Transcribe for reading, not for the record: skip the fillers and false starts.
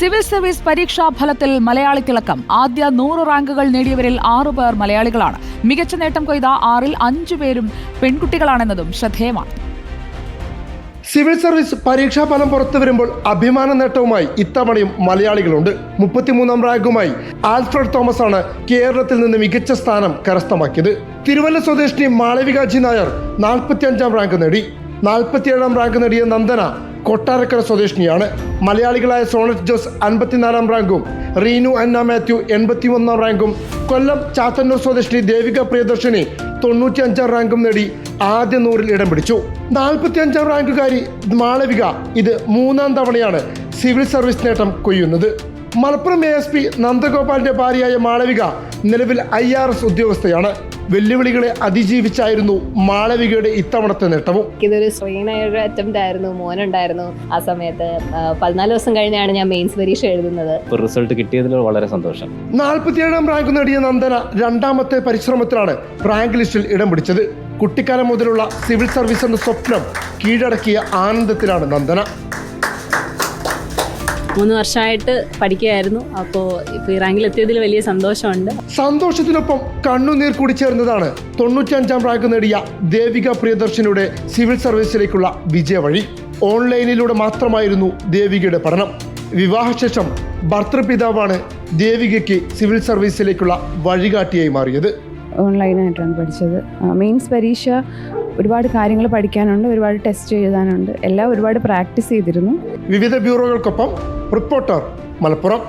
Civil service പരീക്ഷാ ഫലത്തിൽ മലയാളിക്കിളക്കം. ആദ്യ 100 റാങ്കുകൾ നേടിയവരിൽ 6 പേർ മലയാളികളാണ്. മികച്ച നേട്ടം കൊയ്ത 6-ൽ 5 പേരും പെൺകുട്ടികളാണെന്നതും ശ്രദ്ധേയമാണ്. സിവിൽ സർവീസ് പരീക്ഷാ ഫലം പുറത്തു വരുമ്പോൾ അഭിമാന നേട്ടവുമായി ഇത്തവണയും മലയാളികളുണ്ട്. 33-ാം റാങ്കുമായി ആൽഫ്രഡ് തോമസ് ആണ് കേരളത്തിൽ നിന്ന് മികച്ച സ്ഥാനം കരസ്ഥമാക്കിയത്. തിരുവല്ല സ്വദേശിനി മാളവിക ജി നായർ 45-ാം റാങ്ക് നേടി. 47-ാം റാങ്ക് നേടിയ നന്ദന കൊട്ടാരക്കര സ്വദേശിനിയാണ്. മലയാളികളായ സോണറ്റ് ജോസ് 54-ാം റാങ്കും റീനു അന്ന മാത്യു 81-ാം റാങ്കും കൊല്ലം ചാത്തന്നൂർ സ്വദേശിനി ദേവിക പ്രിയദർശിനി 95-ാം റാങ്കും നേടി ആദ്യ 100-ൽ ഇടം പിടിച്ചു. 45-ാം റാങ്കുകാരി മാളവിക ഇത് 3-ാം തവണയാണ് സിവിൽ സർവീസ് നേട്ടം കൊയ്യുന്നത്. മലപ്പുറം ASP നന്ദഗോപാലിന്റെ ഭാര്യയായ മാളവിക നിലവിൽ IRS ഉദ്യോഗസ്ഥയാണ്. വെല്ലുവിളികളെ അതിജീവിച്ചായിരുന്നു മാളവികയുടെ ഇത്തവണത്തെ നേട്ടവും. ഇതൊരു സ്ട്രെയിനായൊരു അറ്റംപ്റ്റ് ആയിരുന്നു. മോനുണ്ടായിരുന്നു ആ സമയത്ത്. 14 ദിവസം കഴിഞ്ഞാണ് ഞാൻ മെയിൻസ് പരീക്ഷ എഴുതുന്നത്. റിസൾട്ട് കിട്ടിയതിൽ വളരെ സന്തോഷം. 47-ാം റാങ്ക് നേടിയ നന്ദന 2ാമത്തെ പരിശ്രമത്തിലാണ് റാങ്ക് ലിസ്റ്റിൽ ഇടം പിടിച്ചത്. കുട്ടിക്കാലം മുതലുള്ള സിവിൽ സർവീസ് എന്ന സ്വപ്നം കീഴടക്കിയ ആനന്ദത്തിലാണ് നന്ദന. 3 വർഷമായിട്ട് പഠിക്കുകയായിരുന്നു. അപ്പോൾ ഇപ്പോൾ ഈ റാങ്കിലെത്തിയതിൽ വലിയ സന്തോഷമുണ്ട്. സന്തോഷത്തിനൊപ്പം കണ്ണുനീർ കൂടി ചേർന്നതാണ് 95-ാം റാങ്ക് നേടിയ ദേവിക പ്രിയദർശിനിയുടെ സിവിൽ സർവീസിലേക്കുള്ള വിജയവഴി. ഓൺലൈനിലൂടെ മാത്രമായിരുന്നു ദേവികയുടെ പഠനം. വിവാഹശേഷം ഭർത്തൃപിതാവാണ് ദേവികയ്ക്ക് സിവിൽ സർവീസിലേക്കുള്ള വഴികാട്ടിയായി മാറിയത്. ഓൺലൈനായിട്ടാണ് പഠിച്ചത്. മെയിൻസ് പരീക്ഷ ഒരുപാട് കാര്യങ്ങൾ പഠിക്കാനുണ്ട്, ഒരുപാട് ടെസ്റ്റ് എഴുതാനുണ്ട്, എല്ലാം ഒരുപാട് പ്രാക്ടീസ് ചെയ്തിരുന്നു. വിവിധ ബ്യൂറോകൾക്കൊപ്പം റിപ്പോർട്ടർ മലപ്പുറം.